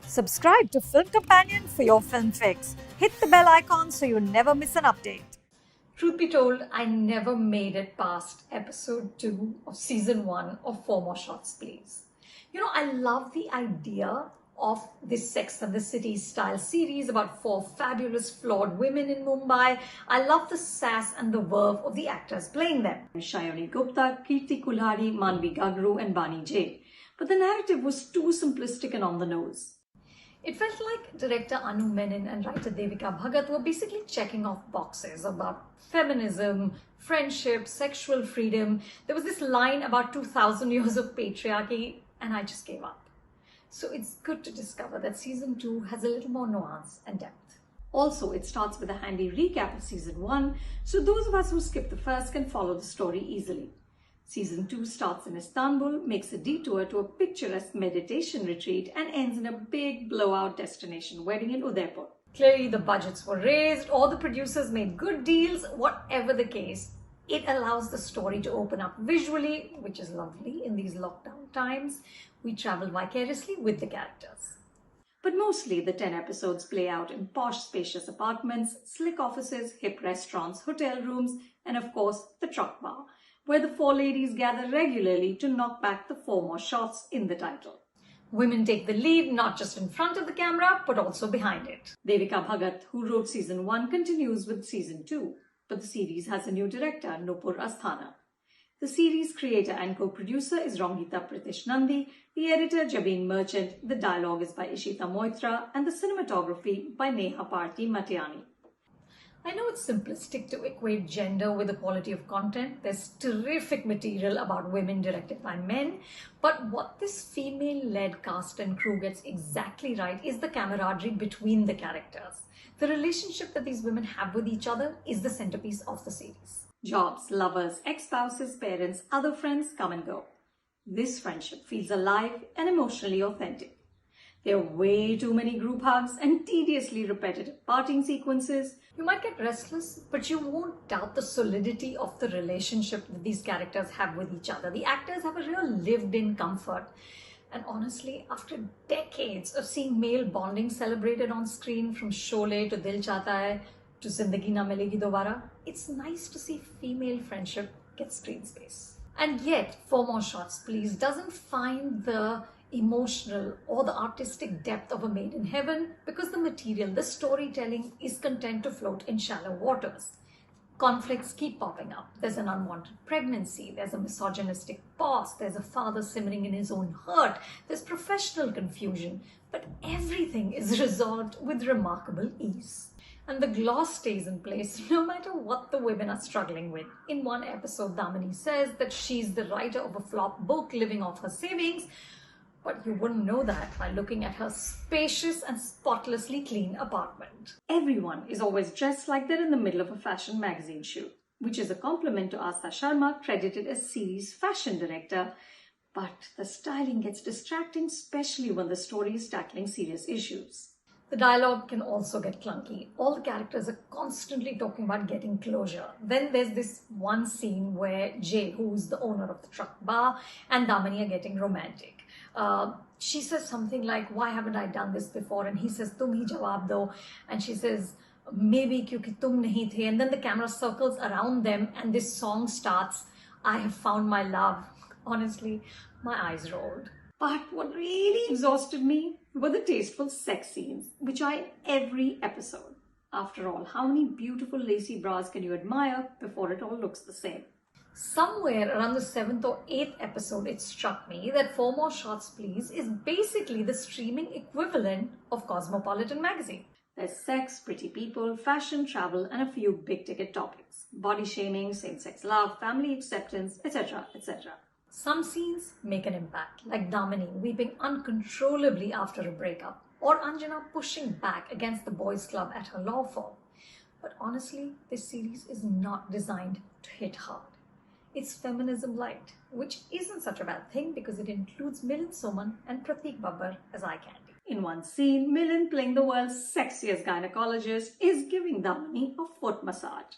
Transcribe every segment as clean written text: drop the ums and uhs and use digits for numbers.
Subscribe to Film Companion for your film fix. Hit the bell icon so you never miss an update. Truth be told, I never made it past episode 2 of season 1 of 4 More Shots, Please. You know, I love the idea of this Sex and the City style series about 4 fabulous, flawed women in Mumbai. I love the sass and the verve of the actors playing them. Shayoni Gupta, Kirti Kulhari, Manvi Gagru and Bani J. But the narrative was too simplistic and on the nose. It felt like director Anu Menon and writer Devika Bhagat were basically checking off boxes about feminism, friendship, sexual freedom. There was this line about 2000 years of patriarchy, and I just gave up. So it's good to discover that season 2 has a little more nuance and depth. Also, it starts with a handy recap of season 1, so those of us who skip the first can follow the story easily. Season 2 starts in Istanbul, makes a detour to a picturesque meditation retreat, and ends in a big blowout destination wedding in Udaipur. Clearly, the budgets were raised, all the producers made good deals. Whatever the case, it allows the story to open up visually, which is lovely in these lockdown times. We travel vicariously with the characters. But mostly, the 10 episodes play out in posh, spacious apartments, slick offices, hip restaurants, hotel rooms, and of course, the truck bar, where the 4 ladies gather regularly to knock back the 4 more shots in the title. Women take the lead not just in front of the camera, but also behind it. Devika Bhagat, who wrote season 1, continues with season 2, but the series has a new director, Nupur Asthana. The series creator and co-producer is Rongita Pritish Nandi, the editor Jabin Merchant, the dialogue is by Ishita Moitra, and the cinematography by Neha Parthi Matiani. I know it's simplistic to equate gender with the quality of content. There's terrific material about women directed by men. But what this female-led cast and crew gets exactly right is the camaraderie between the characters. The relationship that these women have with each other is the centerpiece of the series. Jobs, lovers, ex-spouses, parents, other friends come and go. This friendship feels alive and emotionally authentic. There are way too many group hugs and tediously repetitive parting sequences. You might get restless, but you won't doubt the solidity of the relationship that these characters have with each other. The actors have a real lived-in comfort. And honestly, after decades of seeing male bonding celebrated on screen, from Sholay to Dil Chahta Hai to Zindagi Na Milegi Dobara, it's nice to see female friendship get screen space. And yet, 4 More Shots, Please doesn't find the emotional or the artistic depth of a Made in Heaven because the material, the storytelling is content to float in shallow waters. Conflicts keep popping up. There's an unwanted pregnancy, there's a misogynistic boss, there's a father simmering in his own hurt, there's professional confusion, but everything is resolved with remarkable ease. And the gloss stays in place no matter what the women are struggling with. In one episode, Damini says that she's the writer of a flop book living off her savings, but you wouldn't know that by looking at her spacious and spotlessly clean apartment. Everyone is always dressed like they're in the middle of a fashion magazine shoot, which is a compliment to Asta Sharma, credited as series fashion director. But the styling gets distracting, especially when the story is tackling serious issues. The dialogue can also get clunky. All the characters are constantly talking about getting closure. Then there's this one scene where Jay, who's the owner of the truck bar, and Damini are getting romantic. She says something like, "Why haven't I done this before?" And he says, "Tum hi jawab do." And she says, "Maybe kyunki tum nahi the." And then the camera circles around them and this song starts, "I have found my love." Honestly, my eyes rolled. But what really exhausted me were the tasteful sex scenes, which are in every episode. After all, how many beautiful lacy bras can you admire before it all looks the same? Somewhere around the 7th or 8th episode, it struck me that 4 More Shots, Please is basically the streaming equivalent of Cosmopolitan magazine. There's sex, pretty people, fashion, travel, and a few big-ticket topics. Body shaming, same-sex love, family acceptance, etc., etc. Some scenes make an impact, like Damini weeping uncontrollably after a breakup, or Anjana pushing back against the boys' club at her law firm. But honestly, this series is not designed to hit hard. It's feminism light, which isn't such a bad thing because it includes Milind Soman and Pratik Babbar as eye candy. In one scene, Milind, playing the world's sexiest gynecologist, is giving Damini a foot massage.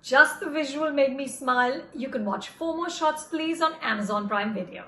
Just the visual made me smile. You can watch 4 More Shots, Please on Amazon Prime Video.